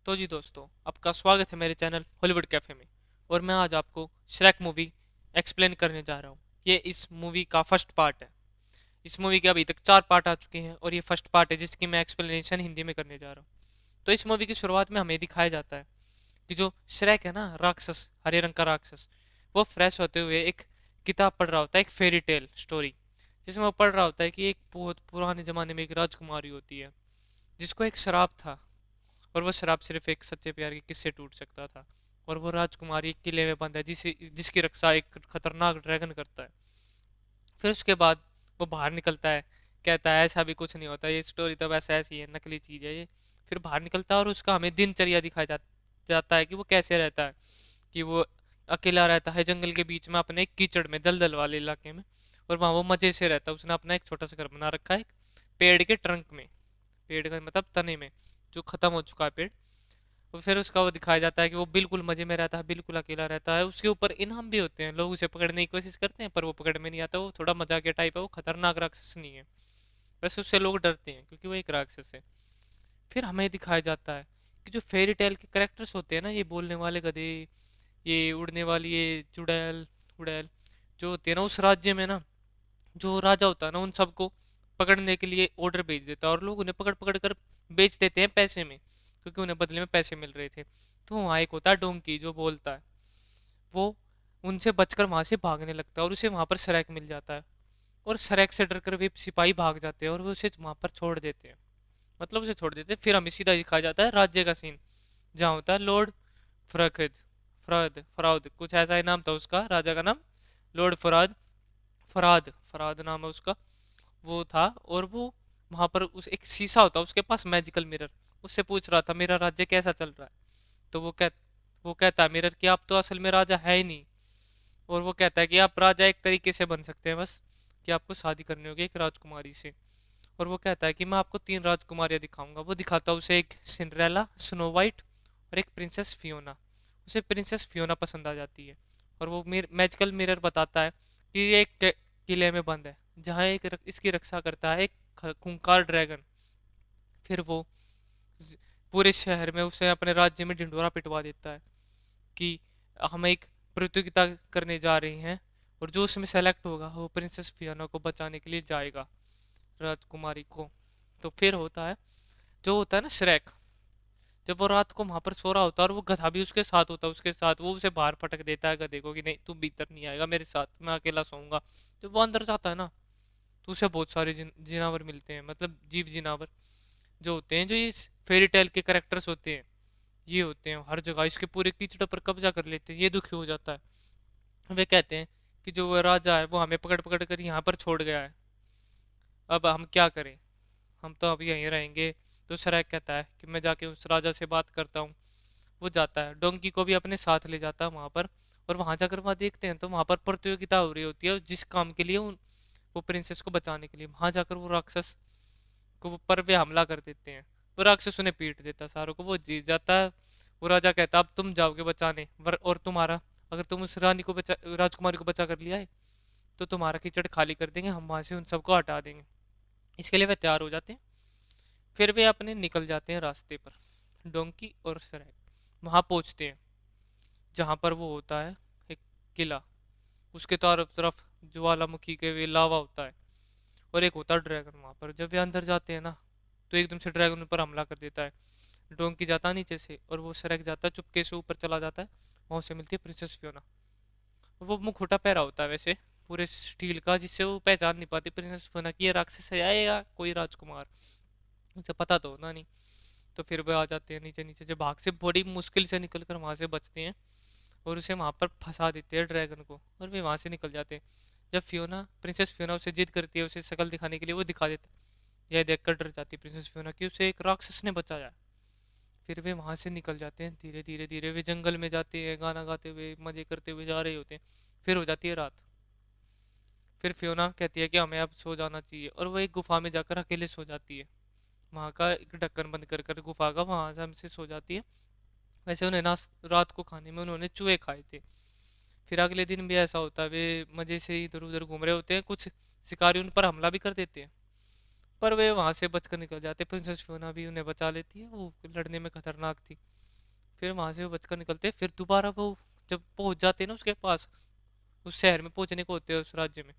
तो जी दोस्तों, आपका स्वागत है मेरे चैनल हॉलीवुड कैफ़े में। और मैं आज आपको श्रेक मूवी एक्सप्लेन करने जा रहा हूँ। ये इस मूवी का फर्स्ट पार्ट है। इस मूवी के अभी तक 4 पार्ट आ चुके हैं और ये फर्स्ट पार्ट है जिसकी मैं एक्सप्लेनेशन हिंदी में करने जा रहा हूँ। तो इस मूवी की शुरुआत में हमें दिखाया जाता है कि जो श्रेक है ना, राक्षस, हरे रंग का राक्षस, वो फ्रेश होते हुए एक किताब पढ़ रहा होता है, एक फेरी टेल स्टोरी, जिसमें वो पढ़ रहा होता है कि एक बहुत पुराने ज़माने में एक राजकुमारी होती है जिसको एक शराब था, और वो शराब सिर्फ एक सच्चे प्यार के किस्से टूट सकता था। और वो राजकुमारी एक किले में बंद है जिसकी रक्षा एक खतरनाक ड्रैगन करता है। फिर उसके बाद वो बाहर निकलता है, कहता है ऐसा भी कुछ नहीं होता, ये स्टोरी तो वैसे ऐसी है, नकली चीज़ है ये। फिर बाहर निकलता है और उसका हमें दिनचर्या दिखाया जाता है कि वो कैसे रहता है। कि वो अकेला रहता है जंगल के बीच में अपने एक कीचड़ में, दलदल वाले इलाके में। और वहाँ वो मज़े से रहता है। उसने अपना एक छोटा सा घर बना रखा है एक पेड़ के ट्रंक में, पेड़ का मतलब तने में, जो खत्म हो चुका है पेड़। और फिर उसका वो दिखाया जाता है कि वो बिल्कुल मजे में रहता है, बिल्कुल अकेला रहता है। उसके ऊपर इनाम भी होते हैं, लोग उसे पकड़ने की कोशिश करते हैं पर वो पकड़ में नहीं आता। वो थोड़ा मजाकिया टाइप है, वो खतरनाक राक्षस नहीं है। वैसे उससे लोग डरते हैं क्योंकि वो एक राक्षस है। फिर हमें दिखाया जाता है कि जो फेरी टेल के करेक्टर्स होते हैं ना, ये बोलने वाले गधे, ये उड़ने वाली ये चुड़ैल उड़ैल, जो होती है ना उस राज्य में ना, जो राजा होता है ना, उन सबको पकड़ने के लिए ऑर्डर भेज देता है और लोग उन्हें पकड़ पकड़ कर बेच देते हैं पैसे में, क्योंकि उन्हें बदले में पैसे मिल रहे थे। तो वहाँ एक होता है डोंकी जो बोलता है, वो उनसे बचकर वहां से भागने लगता है और उसे वहां पर सरेक मिल जाता है। और सरेक से डरकर वे सिपाही भाग जाते हैं और वो उसे वहां पर छोड़ देते हैं, मतलब उसे छोड़ देते हैं। फिर हमें सीधा दिखाया जाता है राज्य का सीन, जहाँ होता है लॉर्ड फरखद, फराद फराद कुछ ऐसा ही नाम था उसका, राजा का नाम लॉर्ड फराद, फराद फराद नाम है उसका, वो था। और वो वहां पर उस एक शीशा होता है उसके पास, मैजिकल मिरर, उससे पूछ रहा था मेरा राज्य कैसा चल रहा है। तो वो कहता है मिरर कि आप तो असल में राजा है ही नहीं। और वो कहता है कि आप राजा एक तरीके से बन सकते हैं बस, कि आपको शादी करनी होगी एक राजकुमारी से। और वो कहता है कि मैं आपको 3 राजकुमारियां दिखाऊंगा। वो दिखाता है उसे एक सिंड्रेला, स्नो वाइट और एक प्रिंसेस फियोना। उसे प्रिंसेस फियोना पसंद आ जाती है। और वो मैजिकल मिरर बताता है कि ये एक किले में बंद है जहाँ इसकी रक्षा करता है एक खूंखार ड्रैगन। फिर वो पूरे शहर में, उसे अपने राज्य में ढिंढोरा पिटवा देता है कि हम एक प्रतियोगिता करने जा रहे हैं और जो उसमें सेलेक्ट होगा वो प्रिंसेस फियोना को बचाने के लिए जाएगा, राजकुमारी को। तो फिर होता है, जो होता है ना श्रेक, जब वो रात को वहां पर सो रहा होता है और वो गधा भी उसके साथ होता है, उसके साथ वो उसे बाहर पटक देता है गधे को कि नहीं तू भीतर नहीं आएगा मेरे साथ, मैं अकेला सोऊंगा। जब वो अंदर जाता है ना, तो उसे बहुत सारे जिनावर मिलते हैं, मतलब जीव जिनावर जो होते हैं, जो ये फेरी टेल के करेक्टर्स होते हैं। ये होते हैं हर जगह, इसके पूरे कीचड़ पर कब्जा कर लेते हैं। ये दुखी हो जाता है। वे कहते हैं कि जो वो राजा है वो हमें पकड़ पकड़ कर यहाँ पर छोड़ गया है, अब हम क्या करें, हम तो अब यहीं रहेंगे। तो सराय कहता है कि मैं जाके उस राजा से बात करता हूँ। वो जाता है, डोंकी को भी अपने साथ ले जाता है वहां पर। और वहां जाकर वहां देखते हैं तो वहां पर प्रतियोगिता हो रही होती है, जिस काम के लिए वो प्रिंसेस को बचाने के लिए वहां जाकर वो राक्षस को वो पर वे हमला कर देते हैं। वो राक्षस उन्हें पीट देता है सारों को, वो जीत जाता है। वो राजा कहता है अब तुम जाओगे बचाने, और तुम्हारा, अगर तुम उस रानी को बचा, राजकुमारी को बचा कर लिया है, तो तुम्हारा कीचड़ खाली कर देंगे, हम वहां से उन सबको हटा देंगे। इसके लिए वे तैयार हो जाते हैं। फिर वे अपने निकल जाते हैं रास्ते पर, डोंकी और सरेक वहां पहुंचते हैं जहां पर वो होता है एक किला, उसके चारों तरफ ज्वालामुखी के वे लावा होता है और एक होता है ड्रैगन। वहां पर जब वे अंदर जाते हैं ना, तो एकदम से ड्रैगन पर हमला कर देता है। डोंकी जाता है नीचे से और वो सरक जाता है, चुपके से ऊपर चला जाता है। वहां से मिलती है प्रिंसेस फियोना। वो मुखौटा पहरा होता है वैसे, पूरे स्टील का, जिससे वो पहचान नहीं पाती प्रिंसेस फियोना की ये राक्षस है या कोई राजकुमार, उसे पता तो होना नहीं। तो फिर वो आ जाते हैं नीचे नीचे, जब भाग से बड़ी मुश्किल से निकल कर वहां से बचते हैं और उसे वहां पर फंसा देते हैं ड्रैगन को, और वे वहां से निकल जाते हैं। जब फियोना, प्रिंसेस फियोना उसे जिद करती है उसे शकल दिखाने के लिए, वो दिखा देता है। यह देखकर डर जाती है प्रिंसेस फियोना कि उसे एक राक्षस ने बचाया। फिर वे वहां से निकल जाते हैं, धीरे धीरे धीरे वे जंगल में जाते हैं, गाना गाते हुए मजे करते हुए जा रहे होते हैं। फिर हो जाती है रात। फिर फियोना कहती है कि हमें अब सो जाना चाहिए, और वो एक गुफा में जाकर अकेले सो जाती है। वहां का एक ढक्कन बंद कर कर गुफा का, वहां से हमसे सो जाती है। वैसे उन्हें ना, रात को खाने में उन्होंने चूहे खाए थे। फिर अगले दिन भी ऐसा होता है, वे मजे से इधर उधर घूम रहे होते हैं, कुछ शिकारी उन पर हमला भी कर देते हैं, पर वे वहां से बचकर निकल जाते हैं। प्रिंसेस फियोना भी उन्हें बचा लेती है, वो लड़ने में खतरनाक थी। फिर वहां से वो बचकर निकलते हैं, फिर दोबारा वो जब पहुंच जाते हैं ना उसके पास, उस शहर में पहुंचने को होते हैं, उस राज्य में।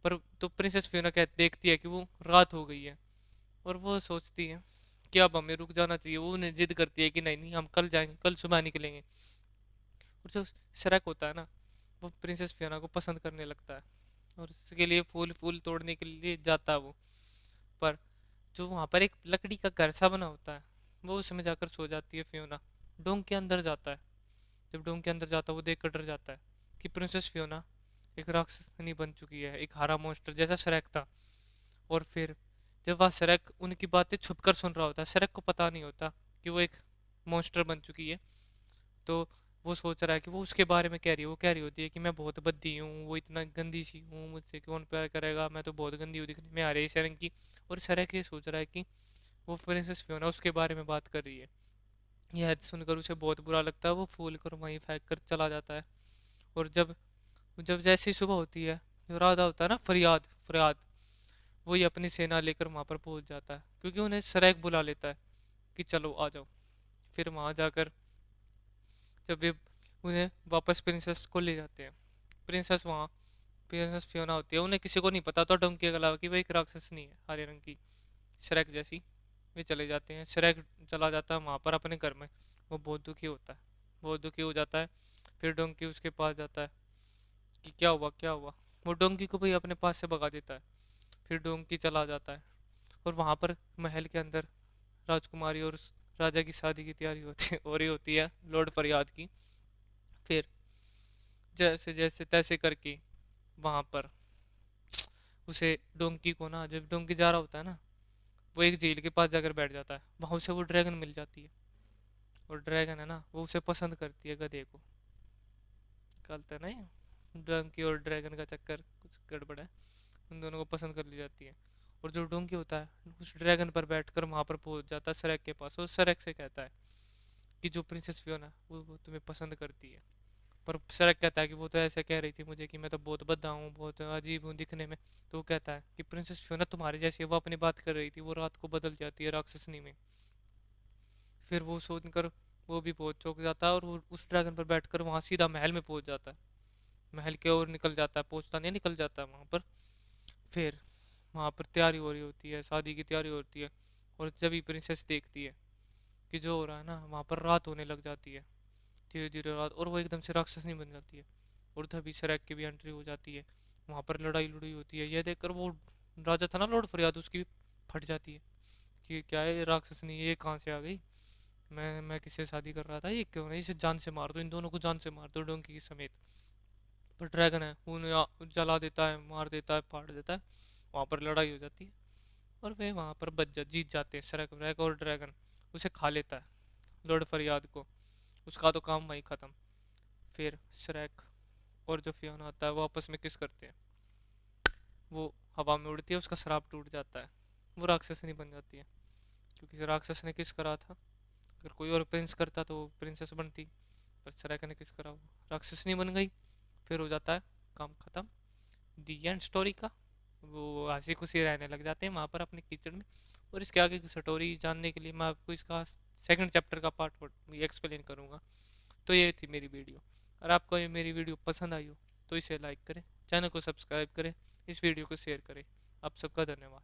पर तो प्रिंसेस फियोना कह देखती है कि वो रात हो गई है, और वो सोचती है कि अब हमें रुक जाना चाहिए। वो उन्हें जिद करती है कि नहीं नहीं, हम कल जाएंगे, कल सुबह निकलेंगे। और जो शरक होता है ना, वो प्रिंसेस फियोना को पसंद करने लगता है, और उसके लिए फूल फूल तोड़ने के लिए जाता है वो। पर जो वहाँ पर एक लकड़ी का घर सा बना होता है, वो उसमें जाकर सो जाती है फियोना। डोंग के अंदर जाता है। जब डोंग के अंदर जाता है, वो देख कर डर जाता है कि प्रिंसेस फियोना एक राक्षसनी बन चुकी है, एक हरा मॉन्स्टर जैसा श्रेक था। और फिर जब वह श्रेक उनकी बातें छुपकर सुन रहा होता है, श्रेक को पता नहीं होता कि वो एक मॉन्स्टर बन चुकी है। तो वो सोच रहा है कि वो उसके बारे में कह रही है, वो कह रही होती है कि मैं बहुत भद्दी हूँ, वो इतना गंदी सी हूँ, मुझसे कौन प्यार करेगा, मैं तो बहुत गंदी हूँ दिखने में, हरे से रंग की। और श्रेक ये सोच रहा है कि वो प्रिंसेस फियोना उसके बारे में बात कर रही है। यह सुनकर उसे बहुत बुरा लगता है, वो फूल कर वहीं फेंक कर चला जाता है। और जब जब जैसे ही सुबह होती है, जो राजा होता है ना, फरियाद फरियाद, वो ये अपनी सेना लेकर वहां पर पहुंच जाता है, क्योंकि उन्हें सरेक बुला लेता है कि चलो आ जाओ। फिर वहां जाकर जब वे उन्हें वापस प्रिंसेस को ले जाते हैं, प्रिंसेस वहाँ प्रिंसेस फियोना होती है, उन्हें किसी को नहीं पता तो डोंकी के अलावा कि वो एक राक्षस नहीं है हरे रंग की, श्रेक जैसी। वे चले जाते हैं, श्रेक चला जाता है वहाँ पर अपने घर में। वो बहुत दुखी होता है, बहुत दुखी हो जाता है। फिर डोंकी उसके पास जाता है कि क्या हुआ क्या हुआ। वो डोंकी को भी अपने पास से भगा देता है। फिर डोंकी चला जाता है, और वहाँ पर महल के अंदर राजकुमारी और उस राजा की शादी की तैयारी होती हो रही होती है, लॉर्ड फरियाद की। फिर जैसे जैसे तैसे करके वहाँ पर उसे डोंकी को ना, जब डोंकी जा रहा होता है ना, वो एक झील के पास जाकर बैठ जाता है, वहाँ उसे वो ड्रैगन मिल जाती है। और ड्रैगन है ना, वो उसे पसंद करती है, गधे को। कहते नहीं, डोंकी और ड्रैगन का चक्कर कुछ गड़बड़ है, उन दोनों को पसंद कर ली जाती है। और जो डोंकी होता है उस ड्रैगन पर बैठकर वहाँ पर पहुँच जाता है सरेक के पास, और सरेक से कहता है कि जो प्रिंसेस फियोना वो तुम्हें पसंद करती है। पर सड़क कहता है कि वो तो ऐसे कह रही थी मुझे कि मैं तो बहुत भद्दा हूँ, बहुत अजीब हूँ दिखने में। तो वो कहता है कि प्रिंसेस फियोना तुम्हारी जैसी है, वो अपनी बात कर रही थी, वो रात को बदल जाती है राक्षसनी में। फिर वो सुनकर वो भी बहुत चौंक जाता है, और वो उस ड्रैगन पर बैठकर वहाँ सीधा महल में पहुंच जाता है। महल के ओर निकल जाता है, पहुंचता नहीं, निकल जाता है वहाँ पर। फिर वहाँ पर तैयारी हो रही होती है, शादी की तैयारी होती है। और जब भी प्रिंसेस देखती है कि जो हो रहा है ना, वहाँ पर रात होने लग जाती है, धीरे धीरे रात, और वो एकदम से राक्षसनी बन जाती है। और तभी शरैक की भी एंट्री हो जाती है। वहाँ पर लड़ाई लड़ाई होती है, यह देखकर वो राजा था ना लॉर्ड फरियाद, उसकी भी फट जाती है कि क्या है ये राक्षसनी, ये कहाँ से आ गई, मैं किससे शादी कर रहा था, ये क्यों नहीं, इसे जान से मार दो, इन दोनों को जान से मार दो, डोंकी की समेत। पर ड्रैगन है, उन्हें जला देता है, मार देता है, फाड़ देता है। वहाँ पर लड़ाई हो जाती है, और वे वहाँ पर जीत जाते हैं। शरक व्रैक और ड्रैगन उसे खा लेता है, लॉर्ड फरियाद को। उसका तो काम वहीं खत्म। फिर श्रेक और जो फियोना आता है वो आपस में किस करते हैं, वो हवा में उड़ती है, उसका श्राप टूट जाता है, वो राक्षसनी बन जाती है। क्योंकि राक्षस ने किस करा था, अगर कोई और प्रिंस करता तो वो प्रिंसेस बनती, पर श्रेक ने किस करा, वो राक्षसनी बन गई। फिर हो जाता है काम खत्म, दी एंड स्टोरी का। वो हंसी खुशी रहने लग जाते हैं वहाँ पर अपने कीचड़ में। और इसके आगे की स्टोरी जानने के लिए मैं आपको इसका सेकंड चैप्टर का पार्ट एक्सप्लेन करूँगा। तो ये थी मेरी वीडियो। अगर आपको ये मेरी वीडियो पसंद आई हो तो इसे लाइक करें, चैनल को सब्सक्राइब करें, इस वीडियो को शेयर करें। आप सबका धन्यवाद।